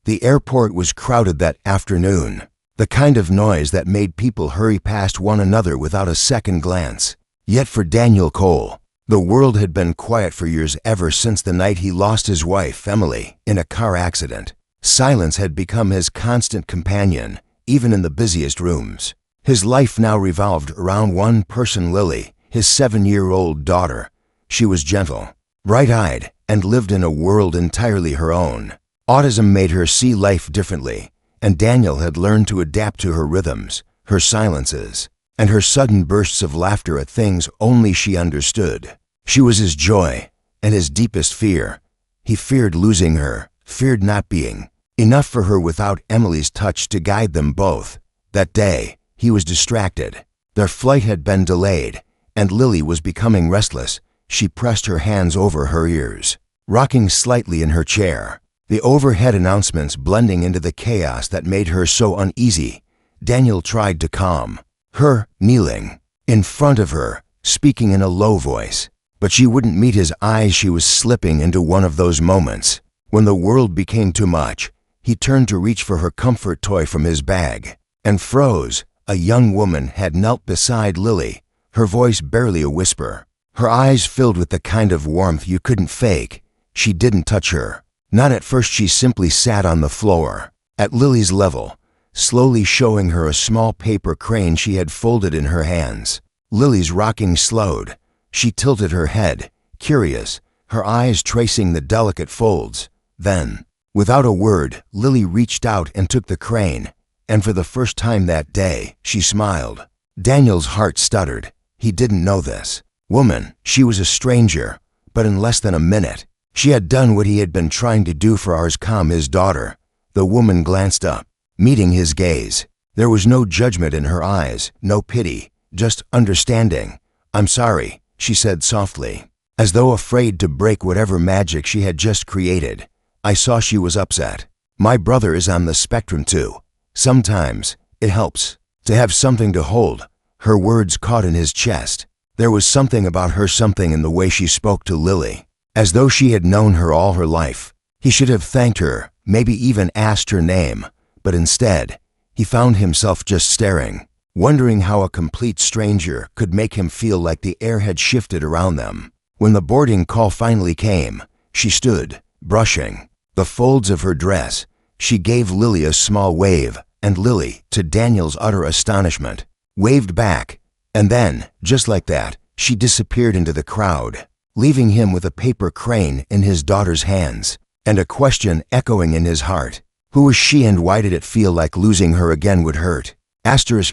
The airport was crowded that afternoon, the kind of noise that made people hurry past one another without a second glance. Yet for Daniel Cole, the world had been quiet for years, ever since the night he lost his wife, Emily, in a car accident. Silence had become his constant companion, even in the busiest rooms. His life now revolved around one person, Lily, his 7-year-old daughter. She was gentle, bright-eyed, and lived in a world entirely her own. Autism made her see life differently, and Daniel had learned to adapt to her rhythms, her silences, and her sudden bursts of laughter at things only she understood. She was his joy and his deepest fear. He feared losing her, feared not being enough for her without Emily's touch to guide them both. That day, he was distracted. Their flight had been delayed, and Lily was becoming restless. She pressed her hands over her ears, rocking slightly in her chair, the overhead announcements blending into the chaos that made her so uneasy. Daniel tried to calm her, kneeling in front of her, speaking in a low voice, but she wouldn't meet his eyes. She was slipping into one of those moments when the world became too much. He turned to reach for her comfort toy from his bag and froze. A young woman had knelt beside Lily, her voice barely a whisper, her eyes filled with the kind of warmth you couldn't fake. She didn't touch her. Not at first. She simply sat on the floor, at Lily's level, slowly showing her a small paper crane she had folded in her hands. Lily's rocking slowed. She tilted her head, curious, her eyes tracing the delicate folds. Then, without a word, Lily reached out and took the crane, and for the first time that day, she smiled. Daniel's heart stuttered. He didn't know this woman. She was a stranger, but in less than a minute, she had done what he had been trying to do for hours: calm his daughter. The woman glanced up, meeting his gaze. There was no judgment in her eyes, no pity, just understanding. "I'm sorry," she said softly, as though afraid to break whatever magic she had just created. "I saw she was upset. My brother is on the spectrum too. Sometimes it helps to have something to hold." Her words caught in his chest. There was something about her, something in the way she spoke to Lily, as though she had known her all her life. He should have thanked her, maybe even asked her name, but instead, he found himself just staring, wondering how a complete stranger could make him feel like the air had shifted around them. When the boarding call finally came, she stood, brushing the folds of her dress. She gave Lily a small wave, and Lily, to Daniel's utter astonishment, waved back, and then, just like that, she disappeared into the crowd, leaving him with a paper crane in his daughter's hands, and a question echoing in his heart. Who was she, and why did it feel like losing her again would hurt?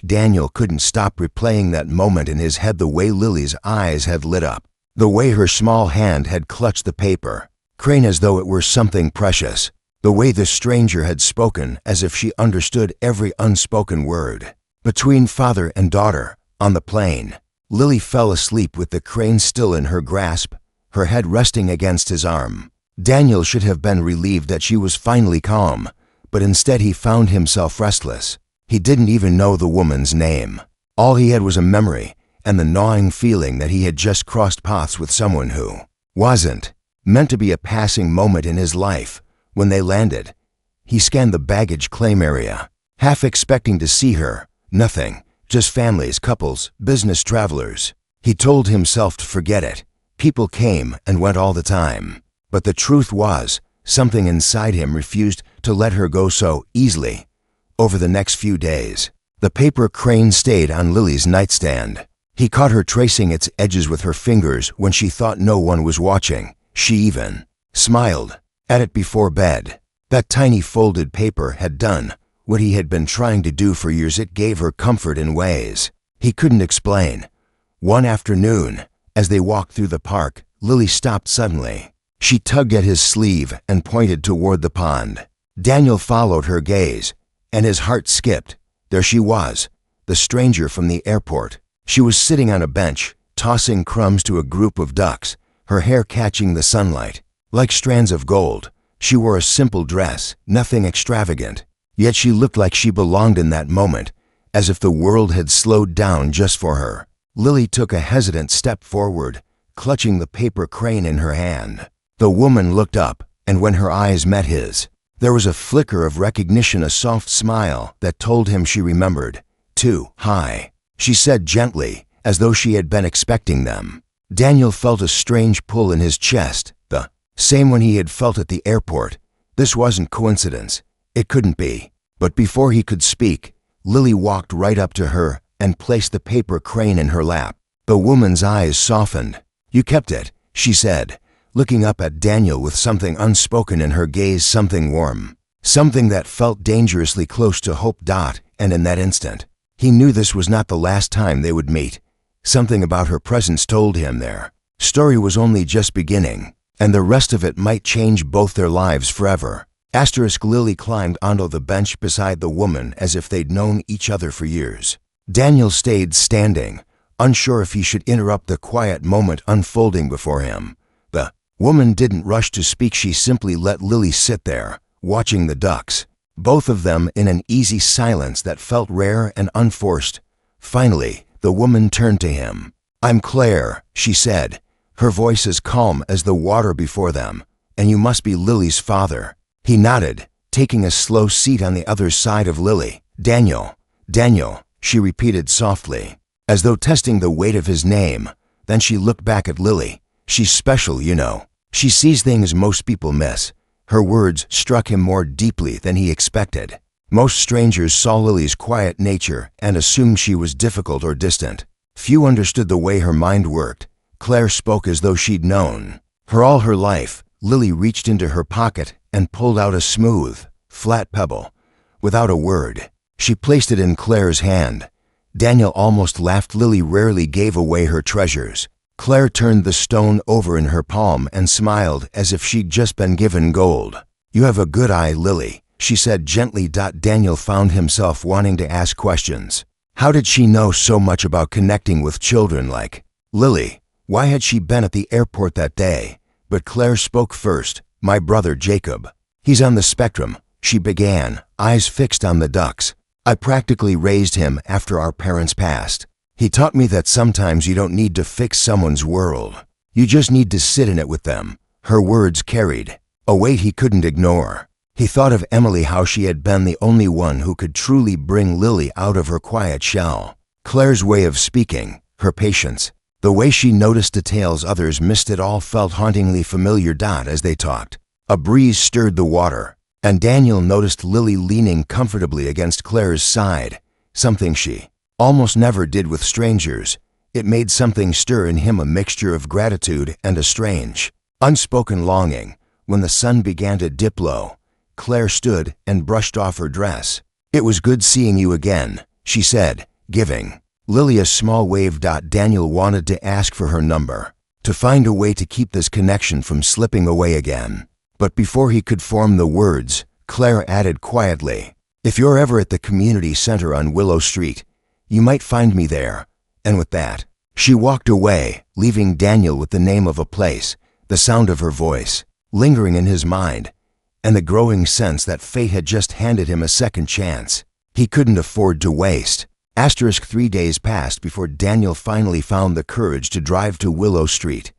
Daniel couldn't stop replaying that moment in his head, the way Lily's eyes had lit up, the way her small hand had clutched the paper crane as though it were something precious, the way the stranger had spoken as if she understood every unspoken word. Between father and daughter, on the plane, Lily fell asleep with the crane still in her grasp, her head resting against his arm. Daniel should have been relieved that she was finally calm, but instead he found himself restless. He didn't even know the woman's name. All he had was a memory and the gnawing feeling that he had just crossed paths with someone who wasn't meant to be a passing moment in his life. When they landed, he scanned the baggage claim area, half expecting to see her. Nothing, just families, couples, business travelers. He told himself to forget it. People came and went all the time. But the truth was, something inside him refused to let her go so easily. Over the next few days, the paper crane stayed on Lily's nightstand. He caught her tracing its edges with her fingers when she thought no one was watching. She even smiled at it before bed. That tiny folded paper had done what he had been trying to do for years. It gave her comfort in ways he couldn't explain. One afternoon, as they walked through the park, Lily stopped suddenly. She tugged at his sleeve and pointed toward the pond. Daniel followed her gaze, and his heart skipped. There she was, the stranger from the airport. She was sitting on a bench, tossing crumbs to a group of ducks, her hair catching the sunlight like strands of gold. She wore a simple dress, nothing extravagant, yet she looked like she belonged in that moment, as if the world had slowed down just for her. Lily took a hesitant step forward, clutching the paper crane in her hand. The woman looked up, and when her eyes met his, There was a flicker of recognition, a soft smile that told him she remembered. "Too high," she said gently, as though she had been expecting them. Daniel felt a strange pull in his chest, the same one he had felt at the airport. This wasn't coincidence. It couldn't be. But before he could speak, Lily walked right up to her and placed the paper crane in her lap. The woman's eyes softened. "You kept it," she said, looking up at Daniel with something unspoken in her gaze, something warm, something that felt dangerously close to hope. And in that instant, he knew this was not the last time they would meet. Something about her presence told him their story was only just beginning, and the rest of it might change both their lives forever. Lily climbed onto the bench beside the woman as if they'd known each other for years. Daniel stayed standing, unsure if he should interrupt the quiet moment unfolding before him. The woman didn't rush to speak. She simply let Lily sit there, watching the ducks, both of them in an easy silence that felt rare and unforced. Finally, the woman turned to him. "I'm Claire," she said, her voice as calm as the water before them, "and you must be Lily's father." He nodded, taking a slow seat on the other side of Lily. Daniel, she repeated softly, as though testing the weight of his name. Then she looked back at Lily. "She's special, you know. She sees things most people miss." Her words struck him more deeply than he expected. Most strangers saw Lily's quiet nature and assumed she was difficult or distant. Few understood the way her mind worked. Claire spoke as though she'd known her all her life. Lily reached into her pocket and pulled out a smooth, flat pebble. Without a word, she placed it in Claire's hand. Daniel almost laughed. Lily rarely gave away her treasures. Claire turned the stone over in her palm and smiled as if she'd just been given gold. "You have a good eye, Lily," she said gently. Daniel found himself wanting to ask questions. How did she know so much about connecting with children like Lily? Why had she been at the airport that day? But Claire spoke first. "My brother Jacob. He's on the spectrum," she began, eyes fixed on the ducks. "I practically raised him after our parents passed. He taught me that sometimes you don't need to fix someone's world. You just need to sit in it with them." Her words carried a weight he couldn't ignore. He thought of Emily, how she had been the only one who could truly bring Lily out of her quiet shell. Claire's way of speaking, her patience, the way she noticed details others missed, it all felt hauntingly familiar. As they talked, a breeze stirred the water, and Daniel noticed Lily leaning comfortably against Claire's side, something she almost never did with strangers. It made something stir in him, a mixture of gratitude and a strange, unspoken longing. When the sun began to dip low, Claire stood and brushed off her dress. "It was good seeing you again," she said, giving Lily a small wave. Daniel wanted to ask for her number, to find a way to keep this connection from slipping away again. But before he could form the words, Claire added quietly, "If you're ever at the community center on Willow Street, you might find me there." And with that, she walked away, leaving Daniel with the name of a place, the sound of her voice, lingering in his mind, and the growing sense that fate had just handed him a second chance he couldn't afford to waste. 3 days passed before Daniel finally found the courage to drive to Willow Street.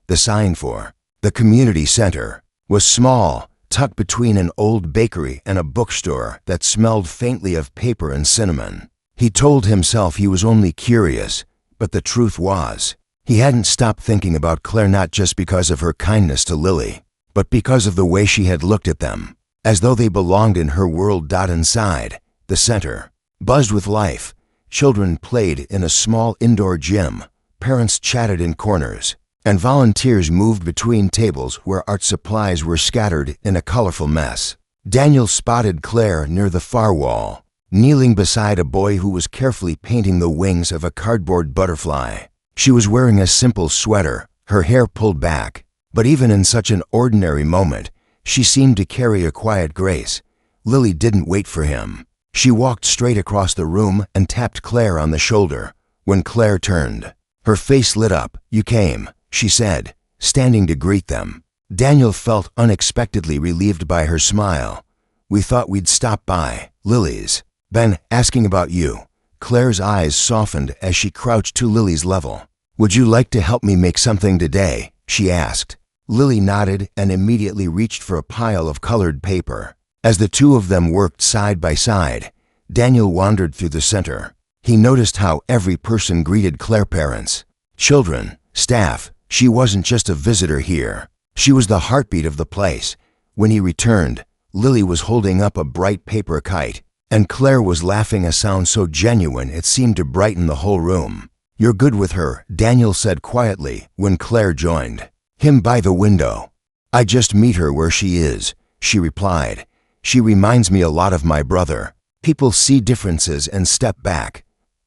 The sign for the community center was small, tucked between an old bakery and a bookstore that smelled faintly of paper and cinnamon. He told himself he was only curious, but the truth was, he hadn't stopped thinking about Claire, not just because of her kindness to Lily, but because of the way she had looked at them, as though they belonged in her world. Inside, the center buzzed with life. Children played in a small indoor gym, parents chatted in corners, and volunteers moved between tables where art supplies were scattered in a colorful mess. Daniel spotted Claire near the far wall, kneeling beside a boy who was carefully painting the wings of a cardboard butterfly. She was wearing a simple sweater, her hair pulled back, but even in such an ordinary moment, she seemed to carry a quiet grace. Lily didn't wait for him. She walked straight across the room and tapped Claire on the shoulder. When Claire turned, her face lit up. "You came," she said, standing to greet them. Daniel felt unexpectedly relieved by her smile. "We thought we'd stop by. Lily's been asking about you." Claire's eyes softened as she crouched to Lily's level. "Would you like to help me make something today?" she asked. Lily nodded and immediately reached for a pile of colored paper. As the two of them worked side by side, Daniel wandered through the center. He noticed how every person greeted Claire: parents, children, staff. She wasn't just a visitor here. She was the heartbeat of the place. When he returned, Lily was holding up a bright paper kite, and Claire was laughing, a sound so genuine it seemed to brighten the whole room. "You're good with her," Daniel said quietly when Claire joined him by the window. "I just meet her where she is," she replied. "She reminds me a lot of my brother." People see differences and step back.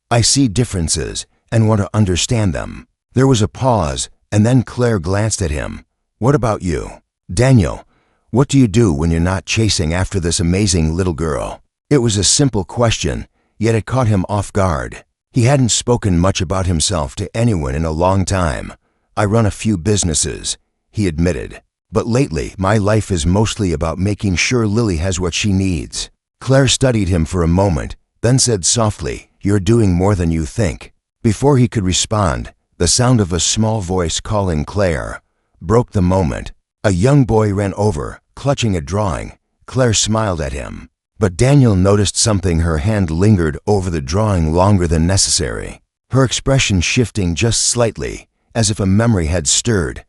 I see differences and want to understand them. There was a pause, and then Claire glanced at him. "What about you, Daniel? What do you do when you're not chasing after this amazing little girl?" It was a simple question, yet it caught him off guard. He hadn't spoken much about himself to anyone in a long time. "I run a few businesses," he admitted. "But lately, my life is mostly about making sure Lily has what she needs." Claire studied him for a moment, then said softly, "You're doing more than you think." Before he could respond, the sound of a small voice calling Claire broke the moment. A young boy ran over, clutching a drawing. Claire smiled at him, but Daniel noticed something. Her hand lingered over the drawing longer than necessary, her expression shifting just slightly, as if a memory had stirred.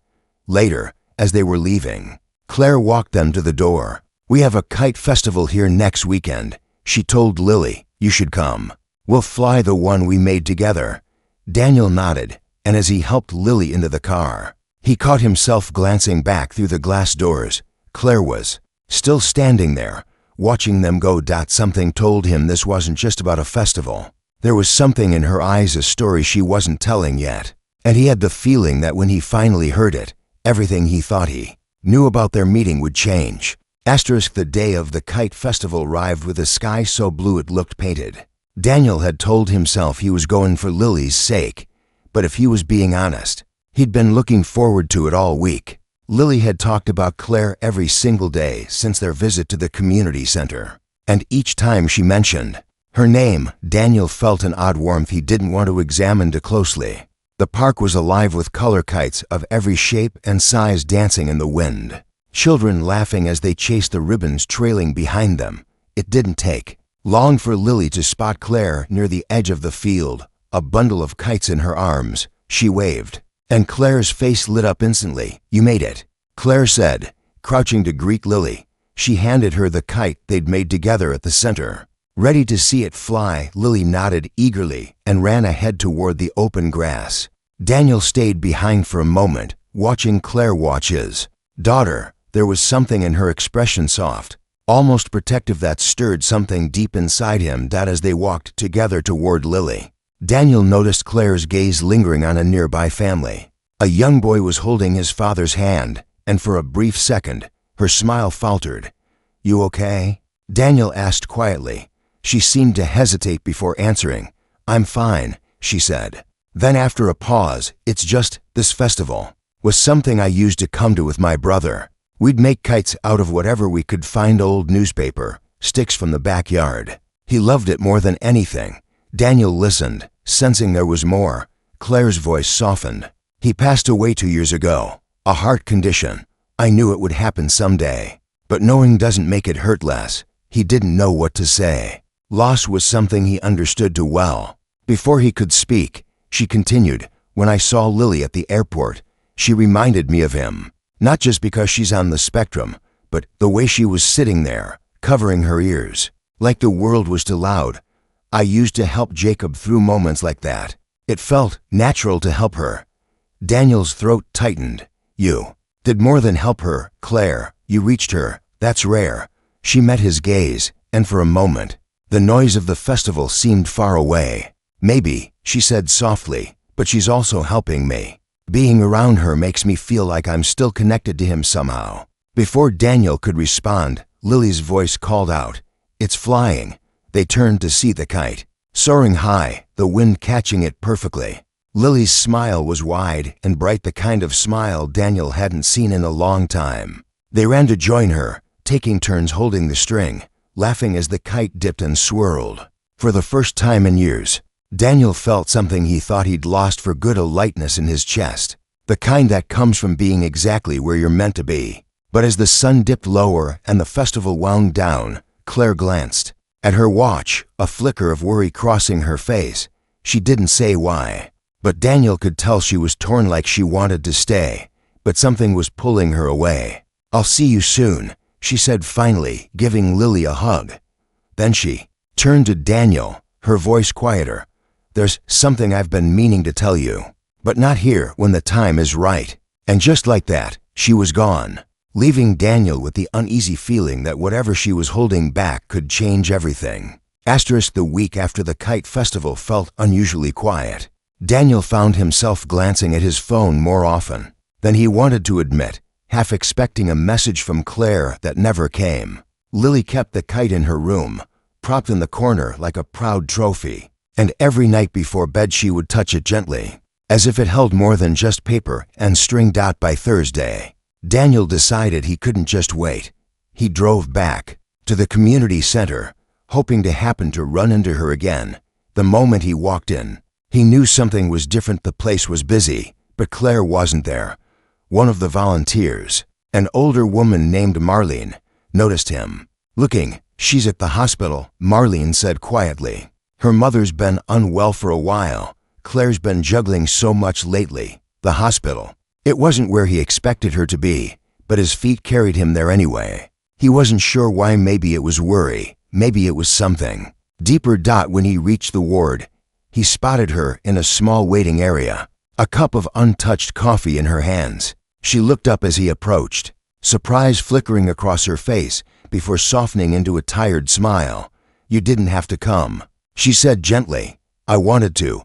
Later, as they were leaving, Claire walked them to the door. "We have a kite festival here next weekend," she told Lily. "You should come. We'll fly the one we made together." Daniel nodded, and as he helped Lily into the car, he caught himself glancing back through the glass doors. Claire was still standing there, watching them go. Something told him this wasn't just about a festival. There was something in her eyes, a story she wasn't telling yet. And he had the feeling that when he finally heard it, everything he thought he knew about their meeting would change. The day of the kite festival arrived with a sky so blue it looked painted. Daniel had told himself he was going for Lily's sake, but if he was being honest, he'd been looking forward to it all week. Lily had talked about Claire every single day since their visit to the community center, and each time she mentioned her name, Daniel felt an odd warmth he didn't want to examine too closely. The park was alive with color kites of every shape and size dancing in the wind, children laughing as they chased the ribbons trailing behind them. It didn't take long for Lily to spot Claire near the edge of the field, a bundle of kites in her arms. She waved, and Claire's face lit up instantly. "You made it," Claire said, crouching to greet Lily. She handed her the kite they'd made together at the center. Ready to see it fly, Lily nodded eagerly and ran ahead toward the open grass. Daniel stayed behind for a moment, watching Claire watch his daughter. There was something in her expression, soft, almost protective, that stirred something deep inside him. As they walked together toward Lily, Daniel noticed Claire's gaze lingering on a nearby family. A young boy was holding his father's hand, and for a brief second, her smile faltered. "You okay?" Daniel asked quietly. She seemed to hesitate before answering. "I'm fine," she said. Then after a pause, "It's just, this festival was something I used to come to with my brother. We'd make kites out of whatever we could find, old newspaper, sticks from the backyard. He loved it more than anything." Daniel listened, sensing there was more. Claire's voice softened. "He passed away 2 years ago. A heart condition. I knew it would happen someday. But knowing doesn't make it hurt less." He didn't know what to say. Loss was something he understood too well. Before he could speak, she continued, "When I saw Lily at the airport, she reminded me of him. Not just because she's on the spectrum, but the way she was sitting there, covering her ears, like the world was too loud. I used to help Jacob through moments like that. It felt natural to help her." Daniel's throat tightened. "You did more than help her, Claire. You reached her. That's rare." She met his gaze, and for a moment, the noise of the festival seemed far away. "Maybe," she said softly, "but she's also helping me. Being around her makes me feel like I'm still connected to him somehow." Before Daniel could respond, Lily's voice called out, "It's flying." They turned to see the kite, soaring high, the wind catching it perfectly. Lily's smile was wide and bright, the kind of smile Daniel hadn't seen in a long time. They ran to join her, taking turns holding the string, laughing as the kite dipped and swirled. For the first time in years, Daniel felt something he thought he'd lost for good, a lightness in his chest, the kind that comes from being exactly where you're meant to be. But as the sun dipped lower and the festival wound down, Claire glanced at her watch, a flicker of worry crossing her face. She didn't say why, but Daniel could tell she was torn, like she wanted to stay, but something was pulling her away. "I'll see you soon," she said finally, giving Lily a hug. Then she turned to Daniel, her voice quieter. "There's something I've been meaning to tell you, but not here when the time is right." And just like that, she was gone, leaving Daniel with the uneasy feeling that whatever she was holding back could change everything. The week after the kite festival felt unusually quiet. Daniel found himself glancing at his phone more often than he wanted to admit, half expecting a message from Claire that never came. Lily kept the kite in her room, propped in the corner like a proud trophy, and every night before bed she would touch it gently, as if it held more than just paper and string. By Thursday, Daniel decided he couldn't just wait. He drove back to the community center, hoping to happen to run into her again. The moment he walked in, he knew something was different. The place was busy, but Claire wasn't there. One of the volunteers, an older woman named Marlene, noticed him. "Looking, she's at the hospital," Marlene said quietly. "Her mother's been unwell for a while. Claire's been juggling so much lately." The hospital. It wasn't where he expected her to be, but his feet carried him there anyway. He wasn't sure why. Maybe it was worry. Maybe it was something deeper. When he reached the ward, he spotted her in a small waiting area, a cup of untouched coffee in her hands. She looked up as he approached, surprise flickering across her face before softening into a tired smile. "You didn't have to come," she said gently. "I wanted to,"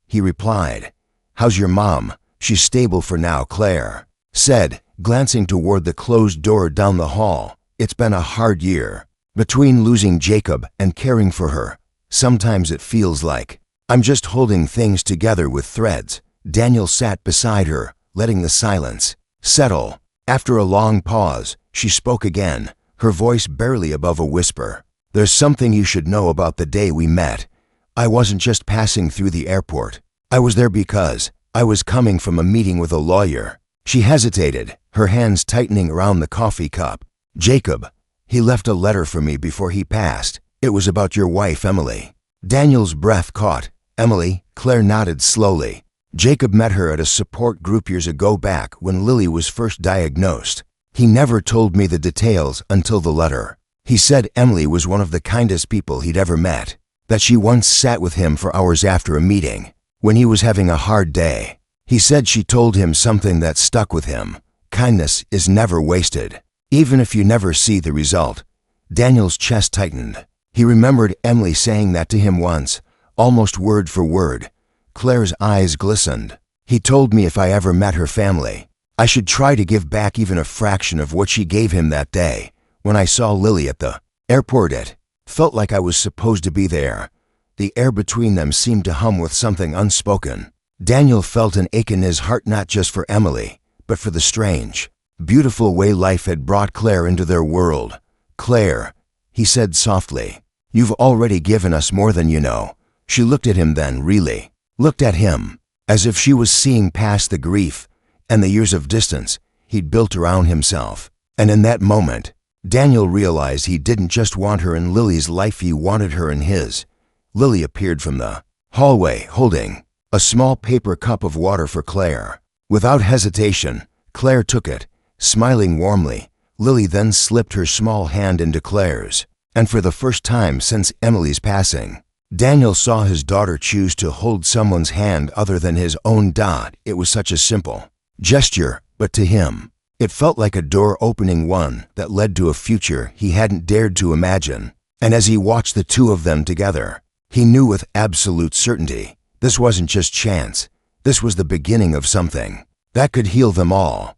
he replied. "How's your mom?" "She's stable for now," Claire said, glancing toward the closed door down the hall. "It's been a hard year. Between losing Jacob and caring for her, sometimes it feels like I'm just holding things together with threads." Daniel sat beside her, letting the silence settle. After a long pause, she spoke again, her voice barely above a whisper. "There's something you should know about the day we met. I wasn't just passing through the airport. I was there because I was coming from a meeting with a lawyer." She hesitated, her hands tightening around the coffee cup. "Jacob, he left a letter for me before he passed. It was about your wife, Emily." Daniel's breath caught. "Emily?" Claire nodded slowly. "Jacob met her at a support group years ago, back when Lily was first diagnosed. He never told me the details until the letter. He said Emily was one of the kindest people he'd ever met, that she once sat with him for hours after a meeting when he was having a hard day. He said she told him something that stuck with him. Kindness is never wasted, even if you never see the result." Daniel's chest tightened. He remembered Emily saying that to him once, almost word for word. Claire's eyes glistened. "He told me if I ever met her family, I should try to give back even a fraction of what she gave him that day. When I saw Lily at the airport, it felt like I was supposed to be there." The air between them seemed to hum with something unspoken. Daniel felt an ache in his heart, not just for Emily, but for the strange, beautiful way life had brought Claire into their world. "Claire," he said softly, "you've already given us more than you know." She looked at him, then really looked at him, as if she was seeing past the grief and the years of distance he'd built around himself. And in that moment, Daniel realized he didn't just want her in Lily's life, he wanted her in his. Lily appeared from the hallway, holding a small paper cup of water for Claire. Without hesitation, Claire took it, smiling warmly. Lily then slipped her small hand into Claire's, and for the first time since Emily's passing, Daniel saw his daughter choose to hold someone's hand other than his own. It was such a simple gesture, but to him, it felt like a door opening, one that led to a future he hadn't dared to imagine. And as he watched the two of them together, he knew with absolute certainty this wasn't just chance. This was the beginning of something that could heal them all.